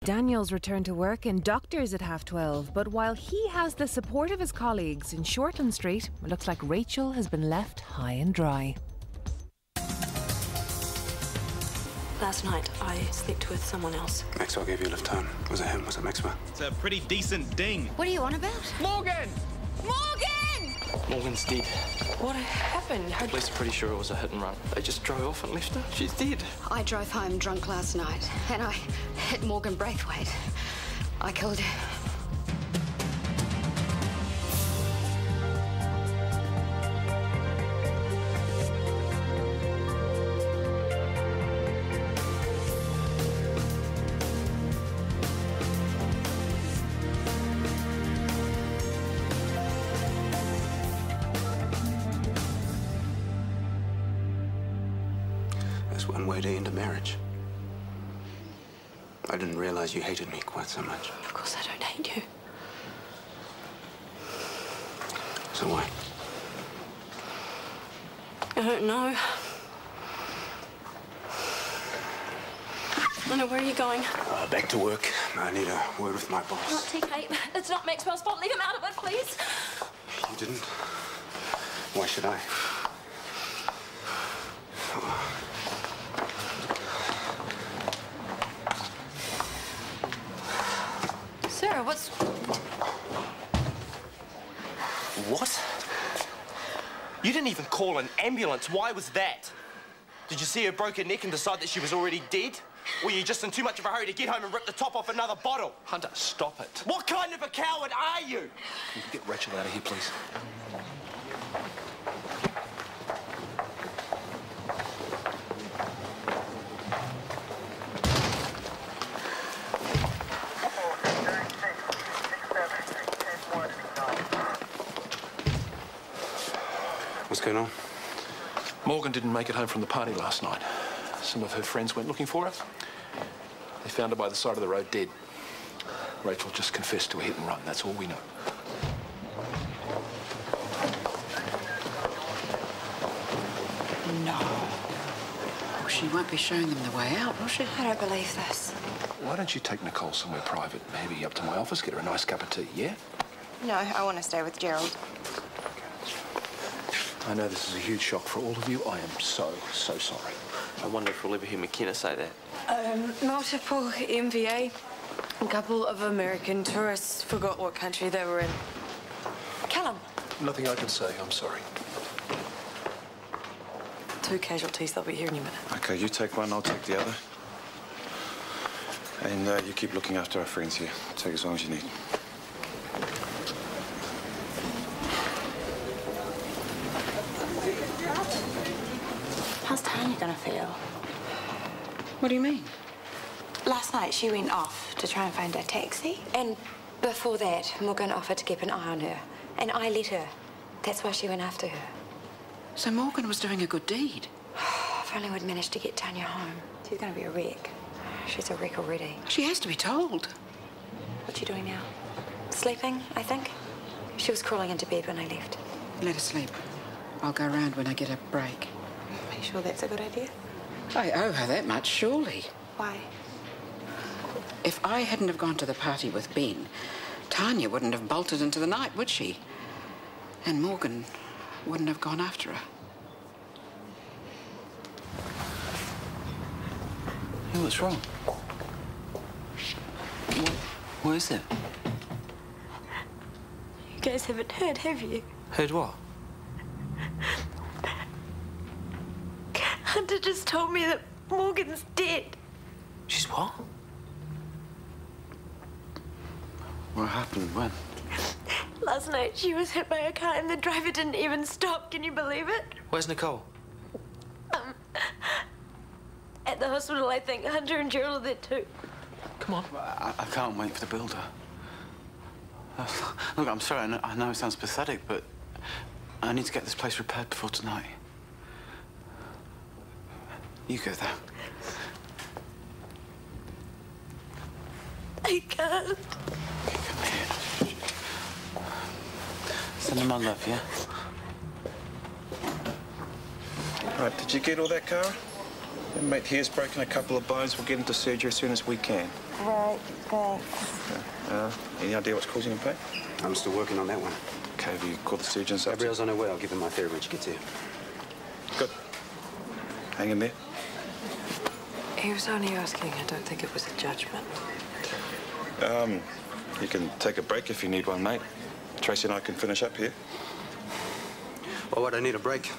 Daniel's returned to work in Doctors at 12:30, but while he has the support of his colleagues in Shortland Street, it looks like Rachel has been left high and dry. Last night, I slept with someone else. Maxwell gave you a lift home. Was it him? Was it Maxwell? It's a pretty decent ding. What are you on about? Morgan! Morgan! Morgan's dead. What happened? The police are pretty sure it was a hit and run. They just drove off and left her. She's dead. I drove home drunk last night, and I hit Morgan Braithwaite. I killed her. That's one way to end a marriage. I didn't realize you hated me quite so much. Of course I don't hate you. So why? I don't know. I know, where are you going? Back to work. I need a word with my boss. Not TK. It's not Maxwell's fault. Leave him out of it, please. You didn't? Why should I? Sarah, what's... What? You didn't even call an ambulance. Why was that? Did you see her broke her neck and decide that she was already dead? Or were you just in too much of a hurry to get home and rip the top off another bottle? Hunter, stop it. What kind of a coward are you? Can you get Rachel out of here, please? What's going on? Morgan didn't make it home from the party last night. Some of her friends went looking for her. They found her by the side of the road, dead. Rachel just confessed to a hit and run. That's all we know. No. Well, she won't be showing them the way out, will she? I don't believe this. Why don't you take Nicole somewhere private? Maybe up to my office, get her a nice cup of tea, yeah? No, I want to stay with Gerald. I know this is a huge shock for all of you. I am so sorry. I wonder if we'll ever hear McKenna say that. Multiple MVA. A couple of American tourists forgot what country they were in. Callum. Nothing I can say. I'm sorry. 2 casualties. They'll be here any minute. Okay, you take one, I'll take the other. And you keep looking after our friends here. Take as long as you need. How's Tanya gonna feel? What do you mean? Last night she went off to try and find a taxi. And before that, Morgan offered to keep an eye on her. And I let her. That's why she went after her. So Morgan was doing a good deed. If only we'd managed to get Tanya home. She's going to be a wreck. She's a wreck already. She has to be told. What's she doing now? Sleeping, I think. She was crawling into bed when I left. Let her sleep. I'll go round when I get a break. Are you sure that's a good idea? I owe her that much, surely. Why? If I hadn't have gone to the party with Ben, Tanya wouldn't have bolted into the night, would she? And Morgan wouldn't have gone after her. Hey, what's wrong? What is it? You guys haven't heard, have you? Heard what? Hunter just told me that Morgan's dead. She's what? What happened? When? Last night she was hit by a car and the driver didn't even stop. Can you believe it? Where's Nicole? At the hospital, I think. Hunter and Gerald are there too. Come on. I can't wait for the builder. Look, I'm sorry, I know it sounds pathetic, but I need to get this place repaired before tonight. You go there. I can't. Okay, come here. Send him my love, yeah? Right, did you get all that, Cara? Your mate here's broken a couple of bones. We'll get into surgery as soon as we can. Great, thanks. Any idea what's causing him pain? I'm still working on that one. Okay, have you called the surgeons? Gabrielle's on her way. I'll give him my theory when she gets here. Good. Hang in there. He was only asking. I don't think it was a judgment. You can take a break if you need one, mate. Tracy and I can finish up here. Well, what, I need a break?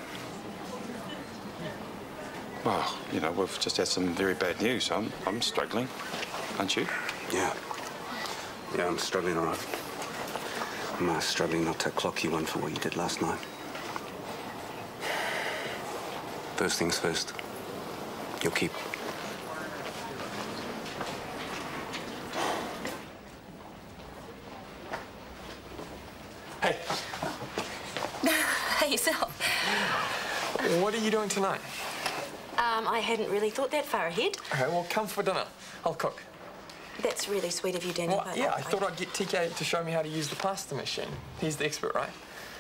Well, you know, we've just had some very bad news. I'm struggling, aren't you? Yeah. Yeah, I'm struggling, all right. I'm struggling not to clock you one for what you did last night. First things first. You'll keep. Hey. Hey, yourself. What are you doing tonight? I hadn't really thought that far ahead. Okay, well, come for dinner. I'll cook. That's really sweet of you, Daniel. Well, yeah, I thought I'd get TK to show me how to use the pasta machine. He's the expert, right?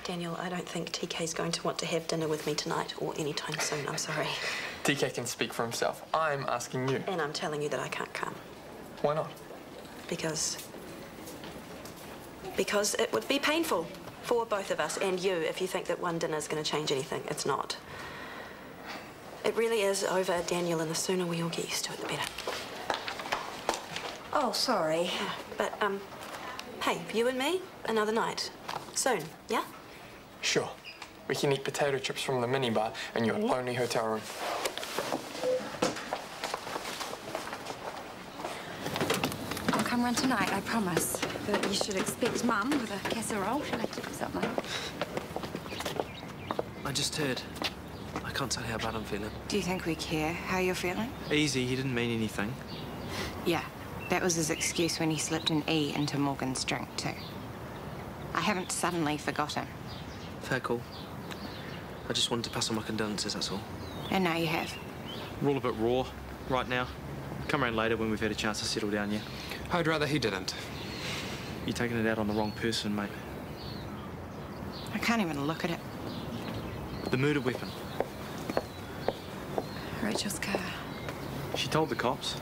Daniel, I don't think TK's going to want to have dinner with me tonight or anytime soon. I'm sorry. TK can speak for himself. I'm asking you. And I'm telling you that I can't come. Why not? Because it would be painful for both of us and you if you think that one dinner is going to change anything. It's not. It really is over, Daniel, and the sooner we all get used to it, the better. Oh, sorry. But, hey, you and me, another night. Soon, yeah? Sure. We can eat potato chips from the minibar in your only hotel room. I'll come round tonight, I promise. But you should expect Mum with a casserole. She'll have to do something. I just heard. I can't tell you how bad I'm feeling. Do you think we care how you're feeling? Easy, he didn't mean anything. Yeah, that was his excuse when he slipped an E into Morgan's drink, too. I haven't suddenly forgotten. Fair call. I just wanted to pass on my condolences, that's all. And now you have. We're all a bit raw right now. Come around later when we've had a chance to settle down, yeah? I'd rather he didn't. You're taking it out on the wrong person, mate. I can't even look at it. The murder weapon. Rachel's car. She told the cops.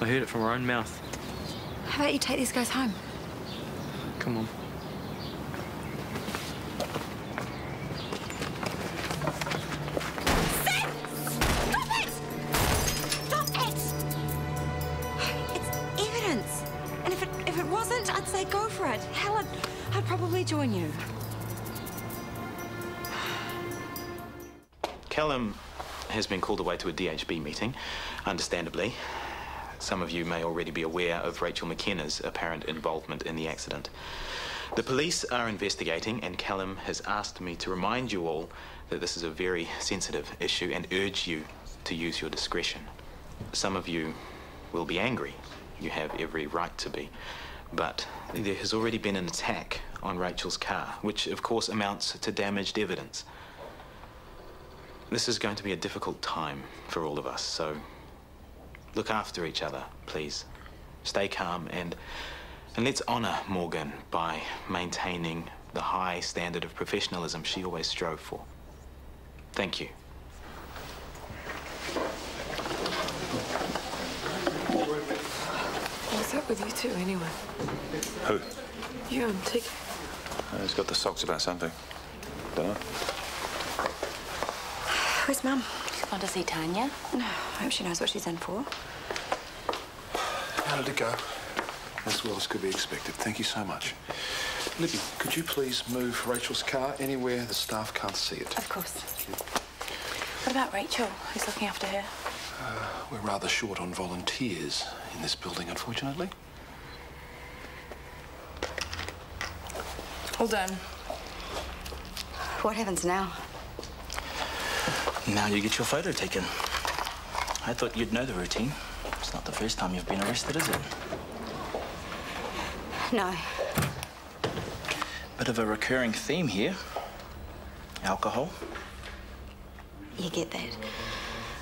I heard it from her own mouth. How about you take these guys home? Come on. I'd say go for it. Hell, I'd probably join you. Callum has been called away to a DHB meeting, understandably. Some of you may already be aware of Rachel McKenna's apparent involvement in the accident. The police are investigating, and Callum has asked me to remind you all that this is a very sensitive issue and urge you to use your discretion. Some of you will be angry. You have every right to be. But there has already been an attack on Rachel's car, which of course amounts to damaged evidence. This is going to be a difficult time for all of us, so look after each other, please. Stay calm and let's honor Morgan by maintaining the high standard of professionalism she always strove for. Thank you. What's up with you two, anyway? Who? You and Tig. He's got the socks about something. Don't know. Where's Mum? She's gone to see Tanya. I hope she knows what she's in for. How did it go? As well as could be expected. Thank you so much. Libby, could you please move Rachel's car anywhere the staff can't see it? Of course. What about Rachel? Who's looking after her? We're rather short on volunteers in this building, unfortunately. All done. What happens now? Now you get your photo taken. I thought you'd know the routine. It's not the first time you've been arrested, is it? No. Bit of a recurring theme here. Alcohol. You get that.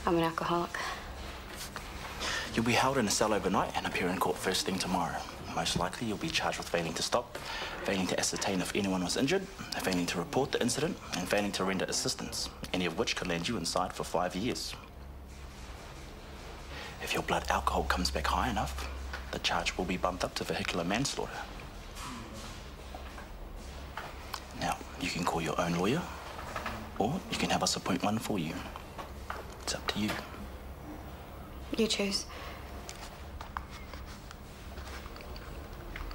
I'm an alcoholic. You'll be held in a cell overnight and appear in court first thing tomorrow. Most likely, you'll be charged with failing to stop, failing to ascertain if anyone was injured, failing to report the incident, and failing to render assistance, any of which could land you inside for 5 years. If your blood alcohol comes back high enough, the charge will be bumped up to vehicular manslaughter. Now, you can call your own lawyer, or you can have us appoint one for you. It's up to you. You choose.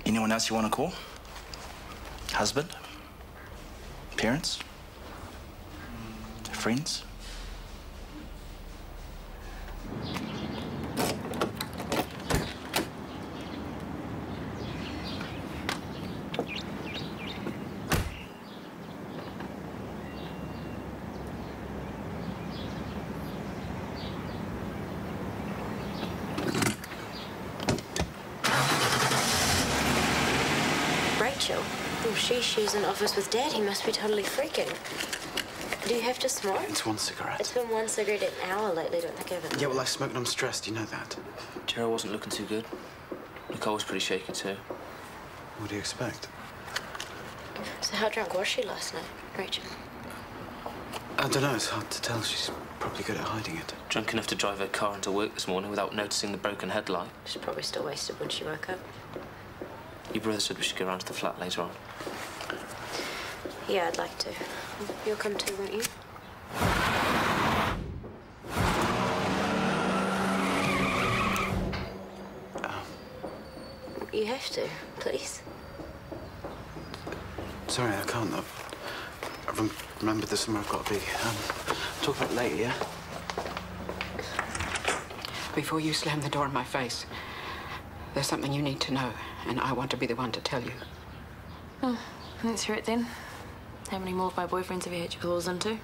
Anyone else you want to call? Husband? Parents? Friends? Rachel? Well, she's in office with Dad. He must be totally freaking. Do you have to smoke? It's one cigarette. It's been one cigarette an hour lately. Don't think I've... Yeah, well, I smoke and I'm stressed. You know that. Gerald wasn't looking too good. Nicole was pretty shaky too. What do you expect? So how drunk was she last night, Rachel? I don't know. It's hard to tell. She's probably good at hiding it. Drunk enough to drive her car into work this morning without noticing the broken headlight. She's probably still wasted when she woke up. Your brother said we should go round to the flat later on. Yeah, I'd like to. You'll come too, won't you? You have to, please. Sorry, I can't. I've remembered there's somewhere I've got to be. Talk about it later, yeah? Before you slam the door in my face, there's something you need to know, and I want to be the one to tell you. Oh, let's hear it then. How many more of my boyfriends have you had your claws into?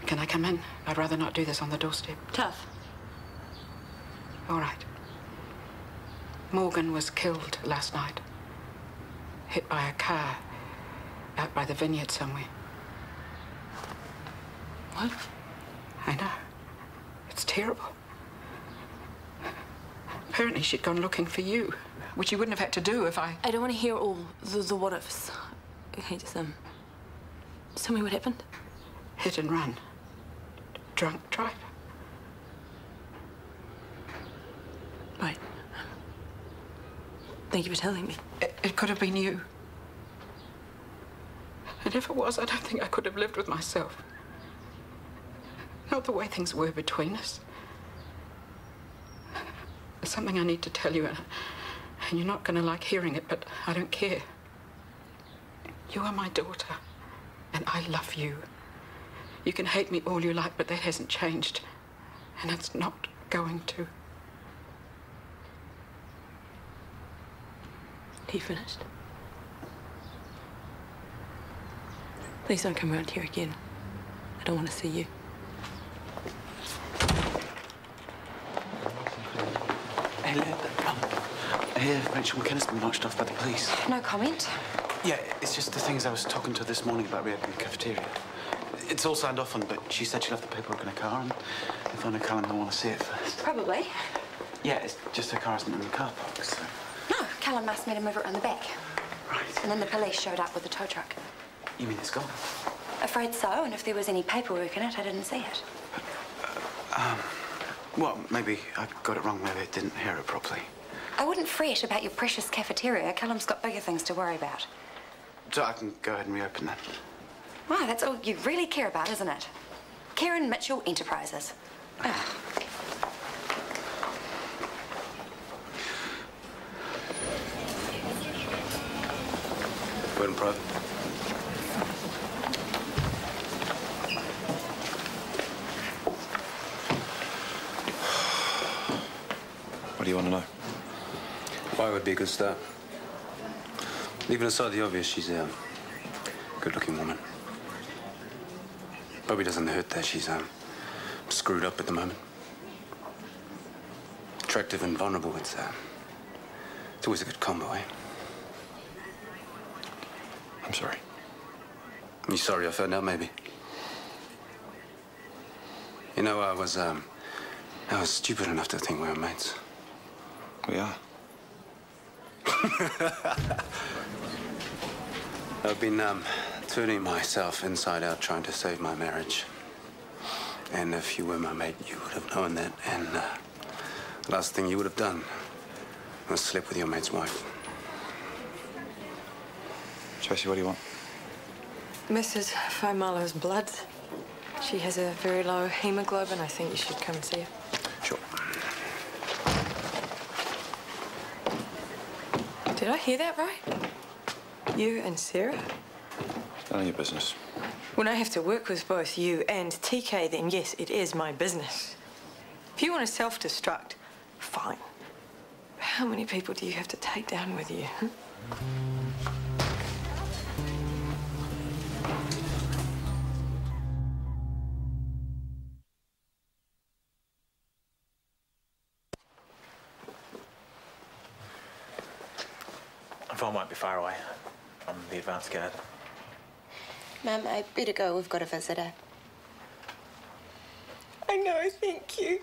Can I come in? I'd rather not do this on the doorstep. Tough. All right. Morgan was killed last night. Hit by a car out by the vineyard somewhere. What? I know. It's terrible. Apparently she'd gone looking for you, which you wouldn't have had to do if I... I don't want to hear all the what-ifs. Okay, just tell me what happened. Hit and run. Drunk driver. Right. Thank you for telling me. It could have been you. And if it was, I don't think I could have lived with myself. Not the way things were between us. There's something I need to tell you, and you're not going to like hearing it, but I don't care. You are my daughter, and I love you. You can hate me all you like, but that hasn't changed, and it's not going to. Are you finished? Please don't come around here again. I don't want to see you. Here, Rachel McKenna's been marched off by the police. No comment. Yeah, it's just the things I was talking to her this morning about reopening the cafeteria. It's all signed off on, but she said she left the paperwork in her car, and if I know Callum will want to see it first. Probably. Yeah, it's just her car isn't in the car park, so... No, Callum asked me to move it around the back. Right. And then the police showed up with a tow truck. You mean it's gone? Afraid so, and if there was any paperwork in it, I didn't see it. Well, maybe I got it wrong. Maybe I didn't hear it properly. I wouldn't fret about your precious cafeteria. Callum's got bigger things to worry about. So I can go ahead and reopen that. Wow, that's all you really care about, isn't it? Karen Mitchell Enterprises. Ah. Go ahead and probe. What do you want to know? Why would be a good start? Leaving aside the obvious, she's a good-looking woman. Probably doesn't hurt that she's screwed up at the moment. Attractive and vulnerable, it's always a good combo, eh? I'm sorry. You sorry I found out, maybe? You know, I was stupid enough to think we were mates. We are. I've been turning myself inside out trying to save my marriage. And if you were my mate, you would have known that. And The last thing you would have done was sleep with your mate's wife. Tracy, what do you want? Mrs. Faimalo's blood. She has a very low hemoglobin. I think you should come and see her. Sure. Did I hear that right? You and Sarah? None of your business. When I have to work with both you and TK, then yes, it is my business. If you want to self-destruct, fine. But how many people do you have to take down with you? Huh? I might be far away. I'm the advance guard. Mum, I better go. We've got a visitor. I know, thank you.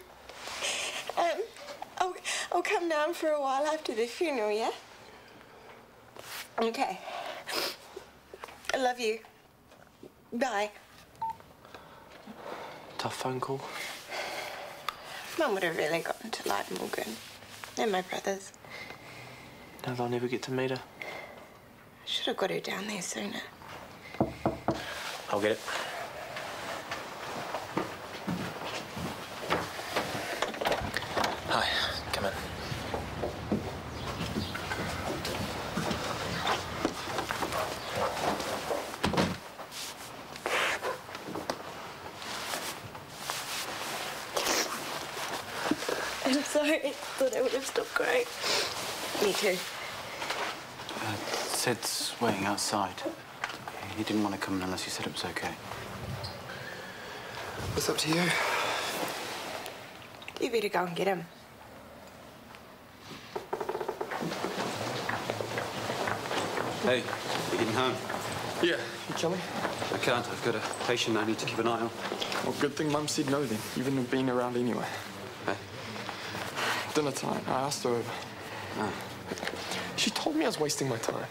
I'll come down for a while after the funeral, yeah? Okay. I love you. Bye. Tough phone call. Mum would have really gotten to like Morgan and my brothers. Now they'll never get to meet her. Should have got her down there sooner. I'll get it. Hi, come in. I'm sorry. I thought I would have stopped crying. Me too. Sid's waiting outside. He didn't want to come unless you said it was okay. It's up to you. You better go and get him. Hey, you getting home? Yeah, you coming? I can't. I've got a patient I need to keep an eye on. Well, good thing Mum said no then. You wouldn't have been around anyway. Hey? Dinner time. I asked her over. Oh. She told me I was wasting my time.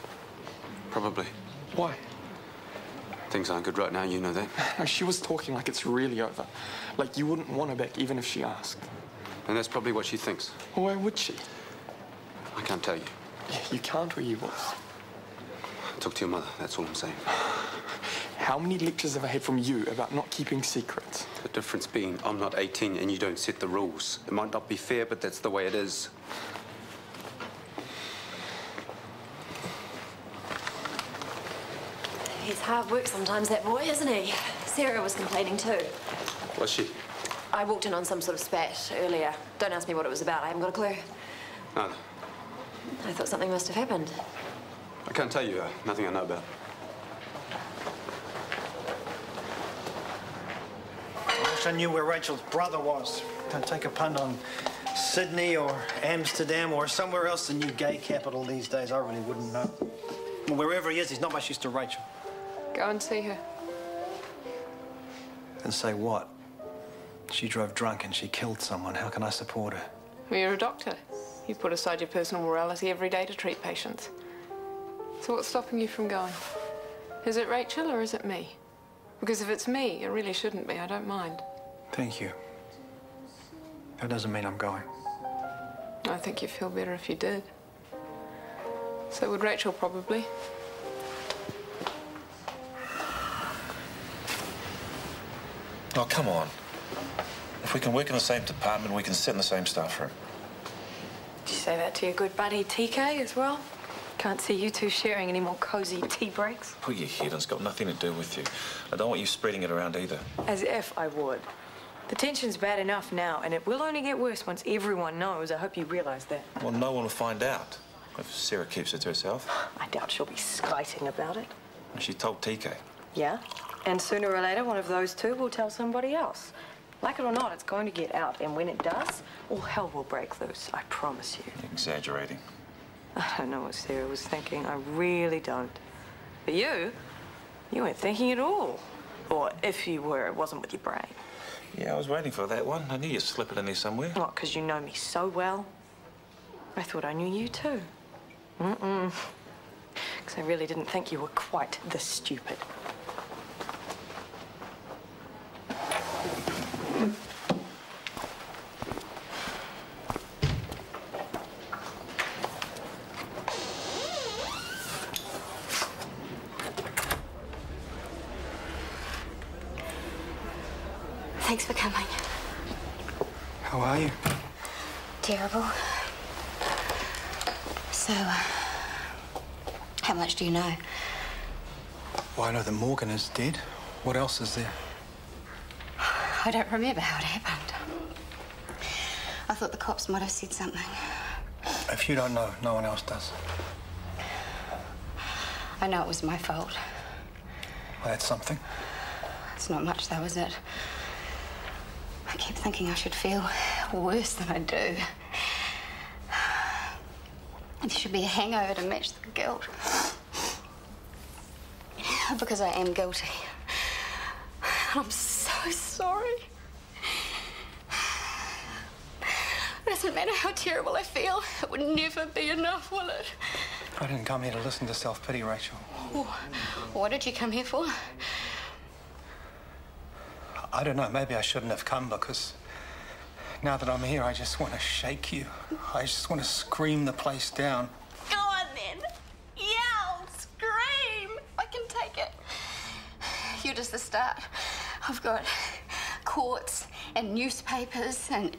Probably. Why? Things aren't good right now, you know that. No, she was talking like it's really over. Like you wouldn't want her back even if she asked. And that's probably what she thinks. Well, why would she? I can't tell you. You can't or you will. Talk to your mother, that's all I'm saying. How many lectures have I had from you about not keeping secrets? The difference being I'm not 18 and you don't set the rules. It might not be fair, but that's the way it is. He's hard work sometimes, that boy, isn't he? Sarah was complaining too. Was she? I walked in on some sort of spat earlier. Don't ask me what it was about. I haven't got a clue. No. I thought something must have happened. I can't tell you. Nothing I know about. I wish I knew where Rachel's brother was. Don't take a punt on Sydney or Amsterdam or somewhere else, the new gay capital these days. I really wouldn't know. Well, wherever he is, he's not much use to Rachel. Go and see her. And say what? She drove drunk and she killed someone. How can I support her? Well, you're a doctor. You put aside your personal morality every day to treat patients. So what's stopping you from going? Is it Rachel or is it me? Because if it's me, it really shouldn't be. I don't mind. Thank you. That doesn't mean I'm going. I think you'd feel better if you did. So would Rachel, probably. Oh, come on. If we can work in the same department, we can sit in the same staff room. Did you say that to your good buddy TK as well? Can't see you two sharing any more cozy tea breaks. Put your head in. It's got nothing to do with you. I don't want you spreading it around either. As if I would. The tension's bad enough now, and it will only get worse once everyone knows. I hope you realise that. Well, no one will find out if Sarah keeps it to herself. I doubt she'll be skiting about it. She told TK. Yeah? And sooner or later, one of those two will tell somebody else. Like it or not, it's going to get out. And when it does, all hell will break loose. I promise you. You're exaggerating. I don't know what Sarah was thinking. I really don't. But you weren't thinking at all. Or if you were, it wasn't with your brain. Yeah, I was waiting for that one. I knew you'd slip it in there somewhere. What, because you know me so well? I thought I knew you too. Because I really didn't think you were quite this stupid. Thanks for coming. How are you? Terrible. So, how much do you know? Well, I know that Morgan is dead. What else is there? I don't remember how it happened. I thought the cops might have said something. If you don't know, no one else does. I know it was my fault. Well, that's something. It's not much, though, is it? I keep thinking I should feel worse than I do. There should be a hangover to match the guilt. Because I am guilty. I'm so sorry. It doesn't matter how terrible I feel. It would never be enough, will it? I didn't come here to listen to self-pity, Rachel. What did you come here for? I don't know. Maybe I shouldn't have come because now that I'm here, I just want to shake you. I just want to scream the place down. Go on, then. Yell, scream. I can take it. You're just the start. I've got courts and newspapers and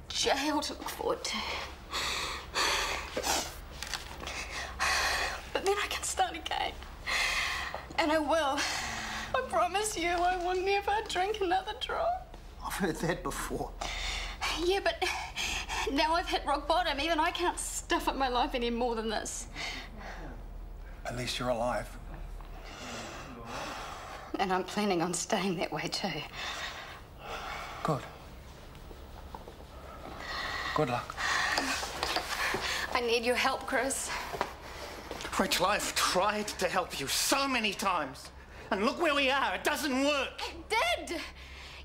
jail to look forward to. But then I can start again. And I will. I promise you I will never drink another drop. I've heard that before. Yeah, but now I've hit rock bottom. Even I can't stuff up my life any more than this. At least you're alive. And I'm planning on staying that way too. Good. Good luck. I need your help, Chris. Rachel, I've tried to help you so many times. And look where we are. It doesn't work. It did.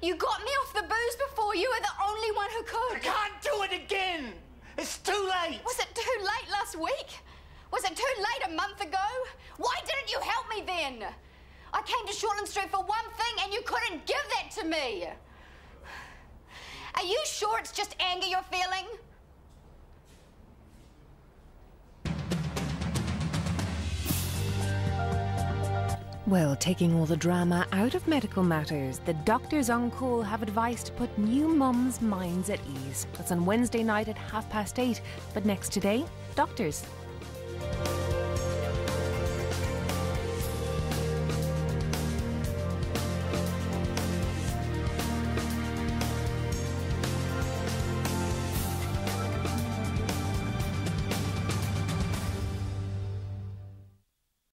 You got me off the booze before. You were the only one who could. I can't do it again. It's too late. Was it too late last week? Was it too late a month ago? Why didn't you help me then? I came to Shortland Street for one thing and you couldn't give that to me. Are you sure it's just anger you're feeling? Well, taking all the drama out of medical matters, the doctors on call have advised to put new mums' minds at ease. That's on Wednesday night at 8:30. But next today, doctors.